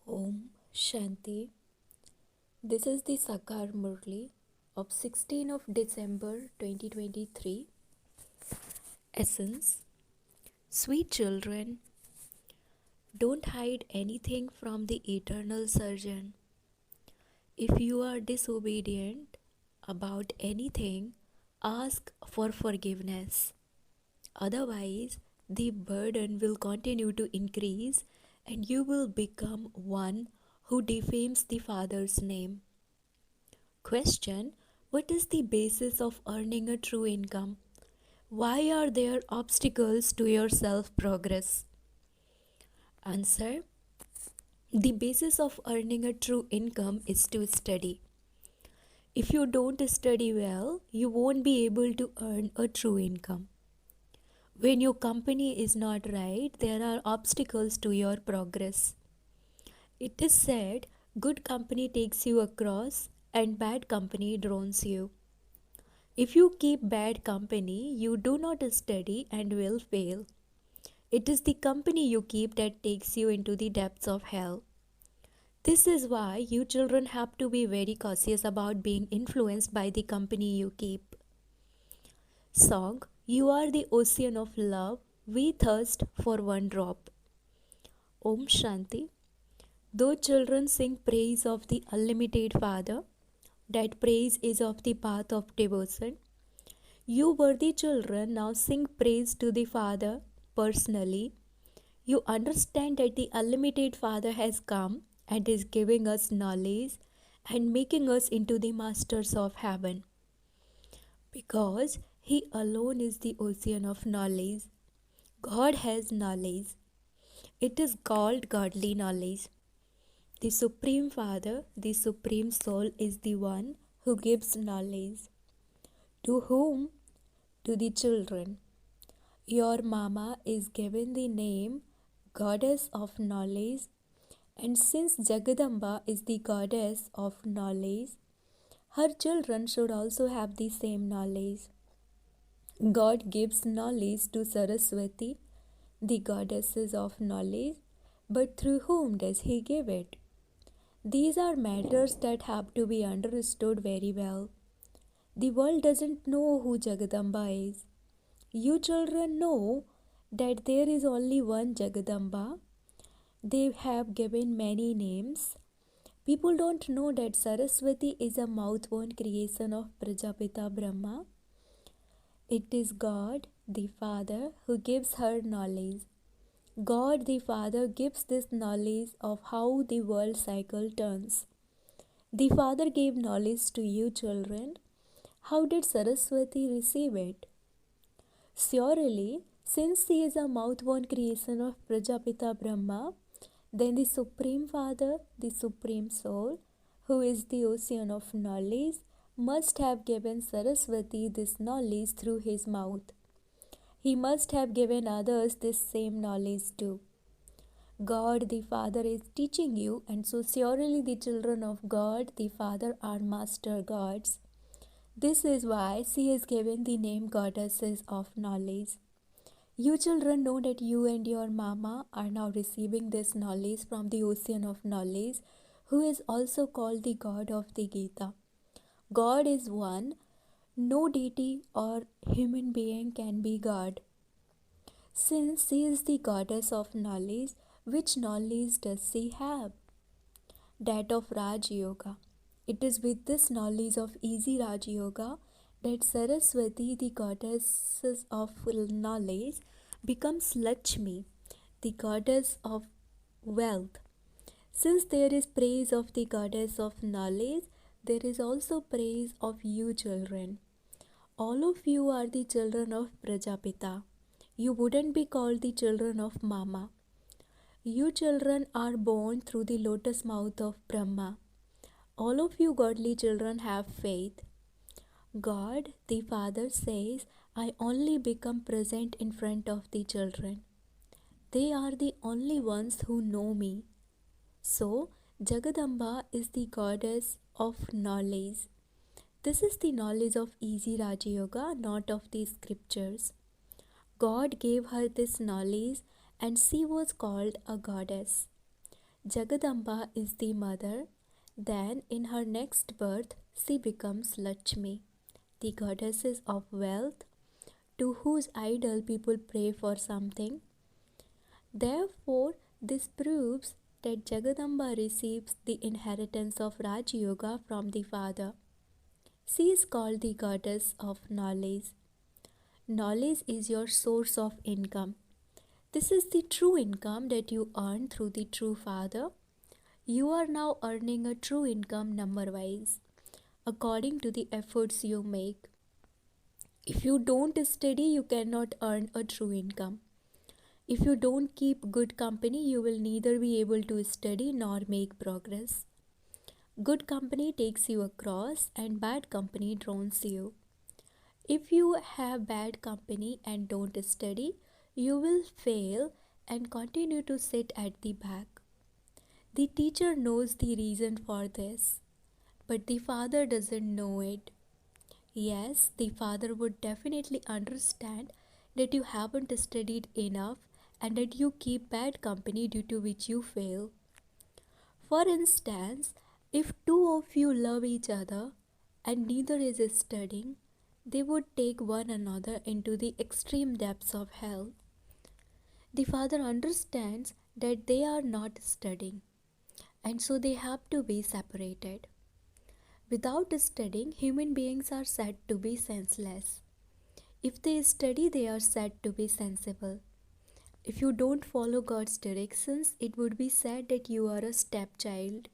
Om Shanti. This is the Sakar Murli of 16 of December 2023. Essence. Sweet children, don't hide anything from the eternal surgeon. If you are disobedient about anything, ask for forgiveness. Otherwise, the burden will continue to increase and you will become one who defames the Father's name. Question: what is the basis of earning a true income? Why are there obstacles to your self progress? Answer: the basis of earning a true income is to study. If you don't study well, you won't be able to earn a true income. When your company is not right, there are obstacles to your progress. It is said, good company takes you across and bad company drowns you. If you keep bad company, you do not study and will fail. It is the company you keep that takes you into the depths of hell. This is why you children have to be very cautious about being influenced by the company you keep. Song: You are the ocean of love, we thirst for one drop. Om Shanti. Though children sing praise of the unlimited Father, that praise is of the path of devotion. You worthy children now sing praise to the Father personally. You understand that the unlimited Father has come and is giving us knowledge and making us into the masters of heaven. Because He alone is the ocean of knowledge. God has knowledge. It is called godly knowledge. The Supreme Father, the Supreme Soul, is the one who gives knowledge. To whom? To the children. Your mama is given the name Goddess of Knowledge, and since Jagadamba is the Goddess of Knowledge, her children should also have the same knowledge. God gives knowledge to Saraswati, the Goddesses of Knowledge, but through whom does He give it? These are matters that have to be understood very well. The world doesn't know who Jagadamba is. You children know that there is only one Jagadamba. They have given many names. People don't know that Saraswati is a mouth-born creation of Prajapita Brahma. It is God, the Father, who gives her knowledge. God, the Father, gives this knowledge of how the world cycle turns. The Father gave knowledge to you children. How did Saraswati receive it? Surely, since she is a mouth-born creation of Prajapita Brahma, then the Supreme Father, the Supreme Soul, who is the ocean of knowledge, must have given Saraswati this knowledge through his mouth. He must have given others this same knowledge too. God the Father is teaching you, and so surely the children of God the Father are master gods. This is why she is given the name Goddesses of Knowledge. You children know that you and your mama are now receiving this knowledge from the ocean of knowledge, who is also called the God of the Gita. God is one. No deity or human being can be God. Since she is the goddess of knowledge, which knowledge does she have? That of Raj Yoga. It is with this knowledge of easy Raj Yoga that Saraswati, the goddess of knowledge, becomes Lakshmi, the goddess of wealth. Since there is praise of the goddess of knowledge, there is also praise of you children. All of you are the children of Prajapita. You wouldn't be called the children of Mama. You children are born through the lotus mouth of Brahma. All of you godly children have faith. God, the Father, says, I only become present in front of the children. They are the only ones who know me. So, Jagadamba is the goddess of knowledge. This is the knowledge of easy Raja Yoga, not of the scriptures. God gave her this knowledge and she was called a goddess. Jagadamba is the mother. Then, in her next birth, she becomes Lakshmi, the goddesses of wealth, to whose idol people pray for something. Therefore, this proves that Jagadamba receives the inheritance of Raj Yoga from the father. She is called the goddess of knowledge. Knowledge is your source of income. This is the true income that you earn through the true father. You are now earning a true income number wise, according to the efforts you make. If you don't study, you cannot earn a true income. If you don't keep good company, you will neither be able to study nor make progress. Good company takes you across, and bad company drowns you. If you have bad company and don't study, you will fail and continue to sit at the back. The teacher knows the reason for this, but the father doesn't know it. Yes, the father would definitely understand that you haven't studied enough and that you keep bad company due to which you fail. For instance, if two of you love each other and neither is studying, they would take one another into the extreme depths of hell. The father understands that they are not studying, and so they have to be separated. Without studying, human beings are said to be senseless. If they study, they are said to be sensible. If you don't follow God's directions, it would be said that you are a stepchild.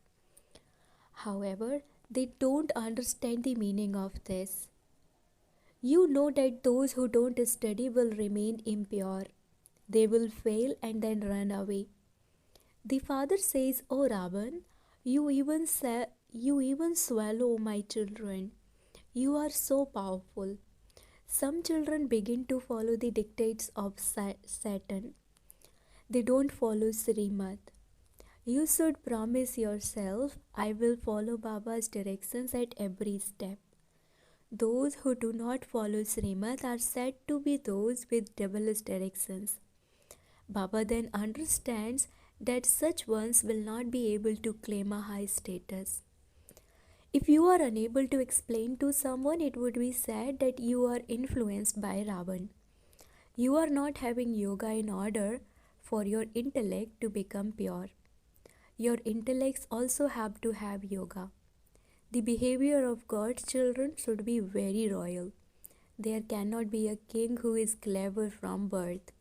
However, they don't understand the meaning of this. You know that those who don't study will remain impure. They will fail and then run away. The father says, "O Ravan, you even swallow my children. You are so powerful." Some children begin to follow the dictates of Satan. They don't follow Srimad. You should promise yourself, "I will follow Baba's directions at every step." Those who do not follow Srimad are said to be those with devilish directions. Baba then understands that such ones will not be able to claim a high status. If you are unable to explain to someone, it would be said that you are influenced by Ravan. You are not having yoga in order for your intellect to become pure. Your intellects also have to have yoga. The behavior of God's children should be very royal. There cannot be a king who is clever from birth.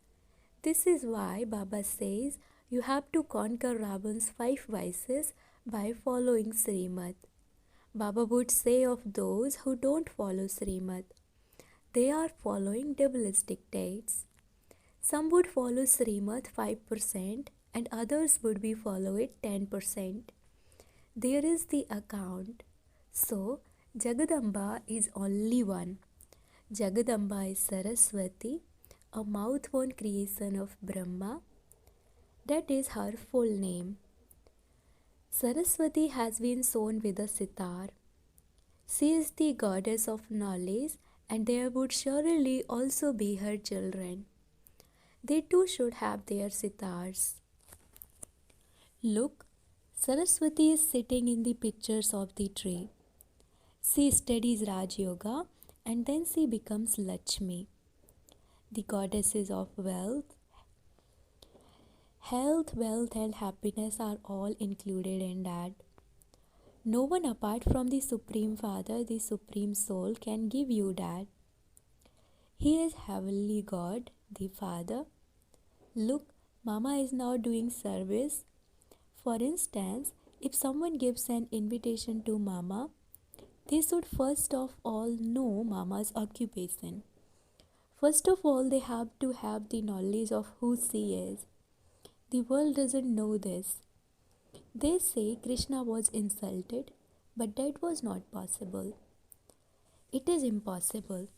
This is why Baba says you have to conquer Ravan's 5 vices by following Srimad. Baba would say of those who don't follow Srimad, they are following devilish dictates. Some would follow Srimad 5% and others would be follow it 10%. There is the account. So, Jagadamba is only one. Jagadamba is Saraswati, a mouth-born creation of Brahma. That is her full name. Saraswati has been sown with a sitar. She is the goddess of knowledge, and there would surely also be her children. They too should have their sitars. Look, Saraswati is sitting in the pictures of the tree. She studies Raj Yoga and then she becomes Lakshmi, the goddesses of wealth. Health, wealth, and happiness are all included in that. No one apart from the Supreme Father, the Supreme Soul, can give you that. He is Heavenly God, the Father. Look, Mama is now doing service. For instance, if someone gives an invitation to Mama, they should first of all know Mama's occupation. First of all, they have to have the knowledge of who she is. The world doesn't know this. They say Krishna was insulted, but that was not possible. It is impossible.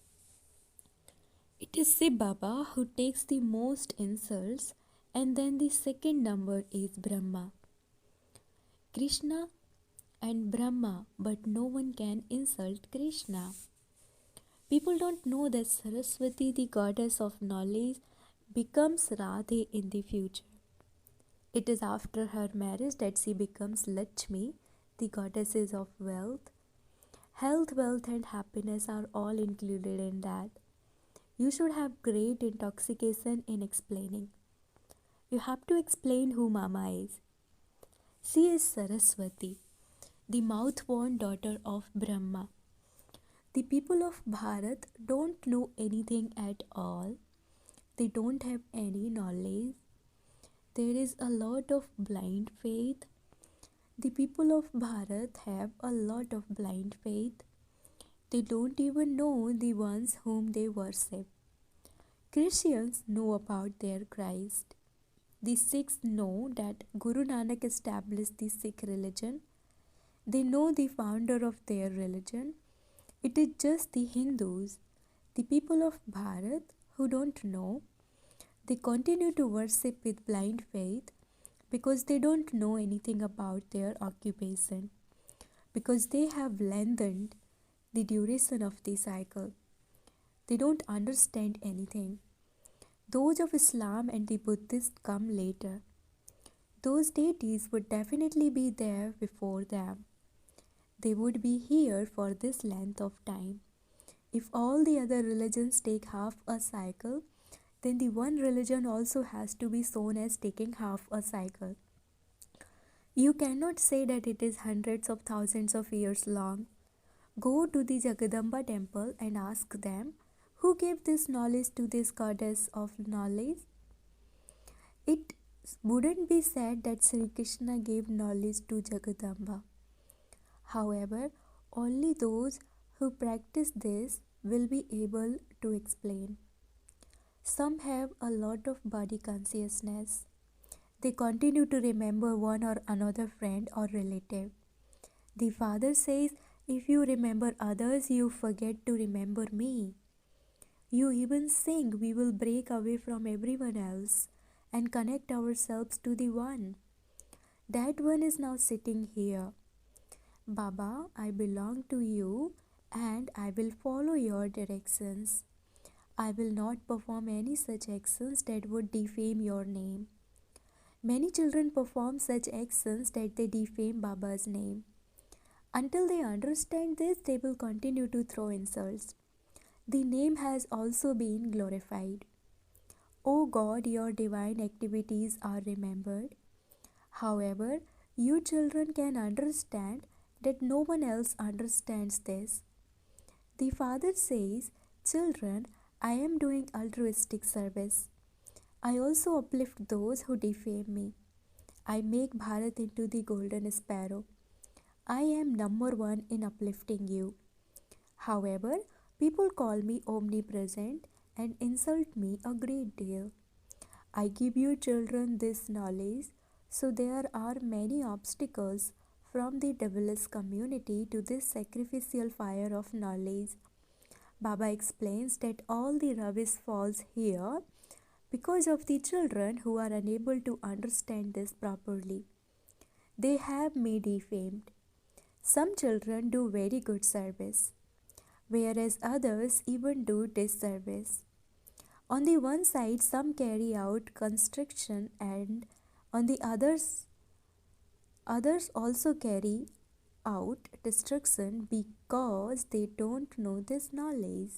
It is Shiv Baba who takes the most insults, and then the second number is Brahma. Krishna and Brahma, but no one can insult Krishna. People don't know that Saraswati, the goddess of knowledge, becomes Radhe in the future. It is after her marriage that she becomes Lakshmi, the goddesses of wealth. Health, wealth, and happiness are all included in that. You should have great intoxication in explaining. You have to explain who Mama is. She is Saraswati, the mouth-born daughter of Brahma. The people of Bharat don't know anything at all. They don't have any knowledge. There is a lot of blind faith. The people of Bharat have a lot of blind faith. They don't even know the ones whom they worship. Christians know about their Christ. The Sikhs know that Guru Nanak established the Sikh religion. They know the founder of their religion. It is just the Hindus, the people of Bharat, who don't know. They continue to worship with blind faith because they don't know anything about their occupation, because they have lengthened the duration of the cycle. They don't understand anything. Those of Islam and the Buddhists come later. Those deities would definitely be there before them. They would be here for this length of time. If all the other religions take half a cycle, then the one religion also has to be shown as taking half a cycle. You cannot say that it is hundreds of thousands of years long. Go to the Jagadamba temple and ask them, who gave this knowledge to this goddess of knowledge? It wouldn't be said that Sri Krishna gave knowledge to Jagadamba. However, only those who practice this will be able to explain. Some have a lot of body consciousness. They continue to remember one or another friend or relative. The Father says, if you remember others, you forget to remember me. You even sing, we will break away from everyone else and connect ourselves to the One. That One is now sitting here. Baba, I belong to you and I will follow your directions. I will not perform any such actions that would defame your name. Many children perform such actions that they defame Baba's name. Until they understand this, they will continue to throw insults. The name has also been glorified. O God, your divine activities are remembered. However, you children can understand that no one else understands this. The Father says, children, I am doing altruistic service. I also uplift those who defame me. I make Bharat into the golden sparrow. I am number one in uplifting you. However, people call me omnipresent and insult me a great deal. I give you children this knowledge, so there are many obstacles from the devilish community to this sacrificial fire of knowledge. Baba explains that all the rubbish falls here because of the children who are unable to understand this properly. They have me defamed. Some children do very good service, whereas others even do disservice. On the one side, some carry out construction, and on the others also carry out destruction because they don't know this knowledge.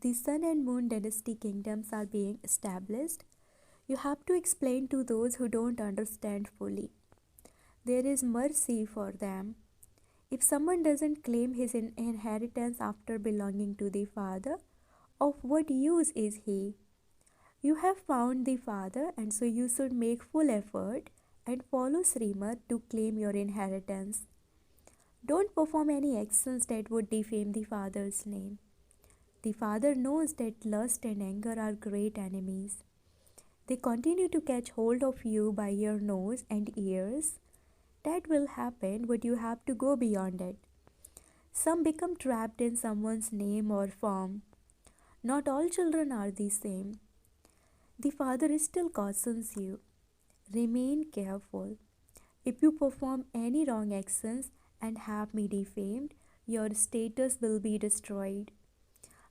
The sun and moon dynasty kingdoms are being established. You have to explain to those who don't understand fully. There is mercy for them. If someone doesn't claim his inheritance after belonging to the Father, of what use is he? You have found the Father, and so you should make full effort and follow Srimad to claim your inheritance. Don't perform any actions that would defame the Father's name. The Father knows that lust and anger are great enemies. They continue to catch hold of you by your nose and ears. That will happen, but you have to go beyond it. Some become trapped in someone's name or form. Not all children are the same. The Father still cautions you. Remain careful. If you perform any wrong actions and have me defamed, your status will be destroyed.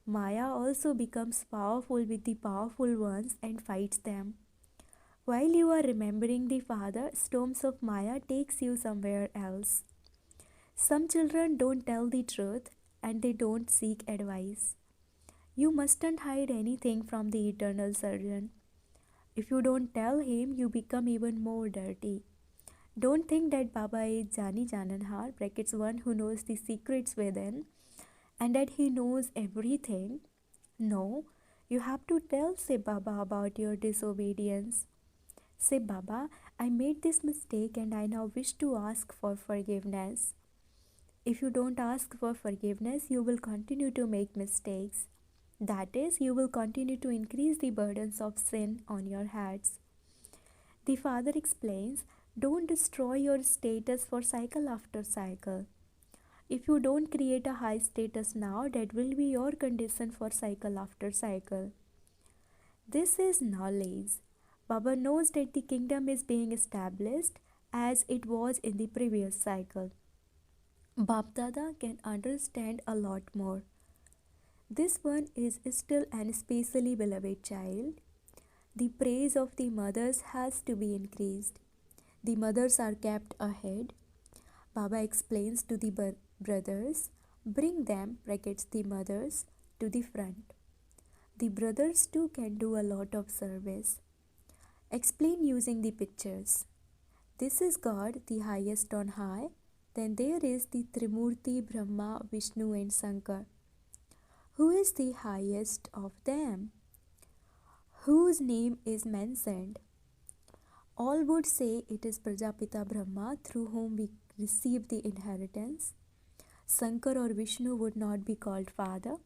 Maya also becomes powerful with the powerful ones and fights them. While you are remembering the father, storms of Maya takes you somewhere else. Some children don't tell the truth and they don't seek advice. You mustn't hide anything from the eternal surgeon. If you don't tell him, you become even more dirty. Don't think that Baba is Jani Jananhar, brackets one who knows the secrets within, and that he knows everything. No, you have to tell Say Baba about your disobedience. Say, Baba, I made this mistake and I now wish to ask for forgiveness. If you don't ask for forgiveness, you will continue to make mistakes. That is, you will continue to increase the burdens of sin on your heads. The father explains, don't destroy your status for cycle after cycle. If you don't create a high status now, that will be your condition for cycle after cycle. This is knowledge. Baba knows that the kingdom is being established as it was in the previous cycle. Bapdada can understand a lot more. This one is still an especially beloved child. The praise of the mothers has to be increased. The mothers are kept ahead. Baba explains to the brothers, bring them, brackets the mothers, to the front. The brothers too can do a lot of service. Explain using the pictures. This is God, the highest on high. Then there is the Trimurti, Brahma, Vishnu and Shankar. Who is the highest of them? Whose name is mentioned? All would say it is Prajapita Brahma through whom we receive the inheritance. Shankar or Vishnu would not be called father.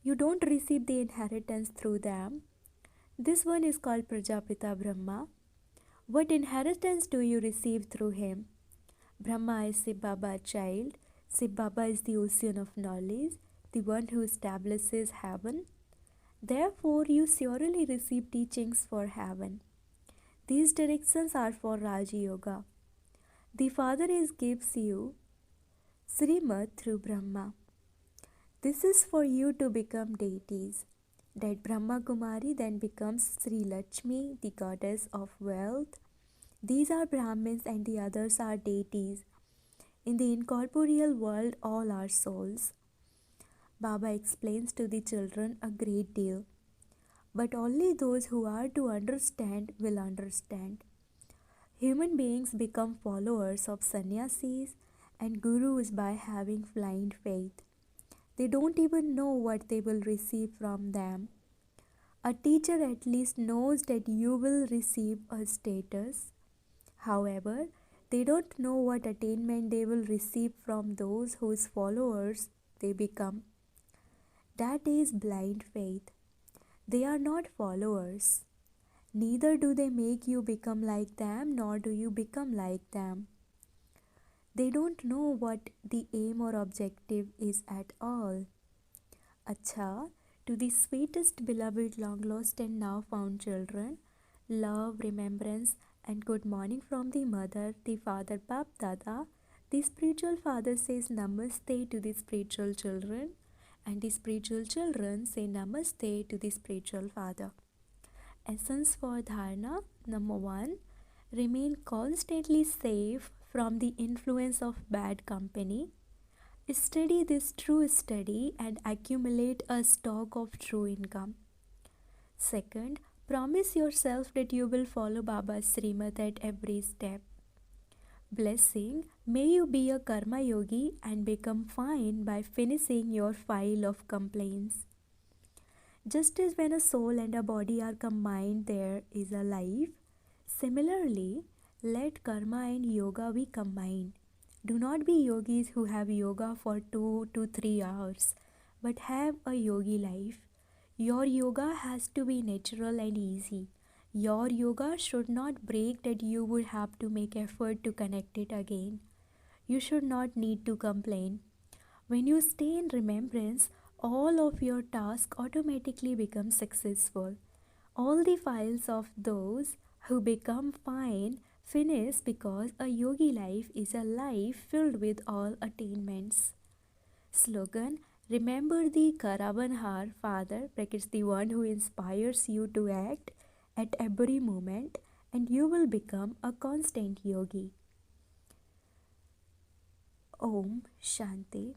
You don't receive the inheritance through them. This one is called Prajapita Brahma. What inheritance do you receive through him? Brahma is Shiv Baba child. Shiv Baba is the ocean of knowledge, the one who establishes heaven. Therefore, you surely receive teachings for heaven. These directions are for Raja Yoga. The Father gives you Srimad through Brahma. This is for you to become deities. That Brahma Kumari then becomes Sri Lakshmi, the goddess of wealth. These are Brahmins and the others are deities. In the incorporeal world, all are souls. Baba explains to the children a great deal. But only those who are to understand will understand. Human beings become followers of sannyasis and gurus by having blind faith. They don't even know what they will receive from them. A teacher at least knows that you will receive a status. However, they don't know what attainment they will receive from those whose followers they become. That is blind faith. They are not followers. Neither do they make you become like them, nor do you become like them. They don't know what the aim or objective is at all. Acha, to the sweetest beloved long lost and now found children, love, remembrance and good morning from the mother, the father Bap Dada. The spiritual father says namaste to the spiritual children and the spiritual children say namaste to the spiritual father. Essence for dharana, number 1, remain constantly safe from the influence of bad company. Study this true study and accumulate a stock of true income. Second, promise yourself that you will follow Baba's Srimad at every step. Blessing, may you be a karma yogi and become fine by finishing your file of complaints. Just as when a soul and a body are combined, there is a life. Similarly, let karma and yoga be combined. Do not be yogis who have yoga for 2 to 3 hours, but have a yogi life. Your yoga has to be natural and easy. Your yoga should not break that you would have to make effort to connect it again. You should not need to complain. When you stay in remembrance, all of your tasks automatically become successful. All the files of those who become fine finish because a yogi life is a life filled with all attainments. Slogan, remember the Karavanhar father, brackets the one who inspires you to act at every moment and you will become a constant yogi. Om Shanti.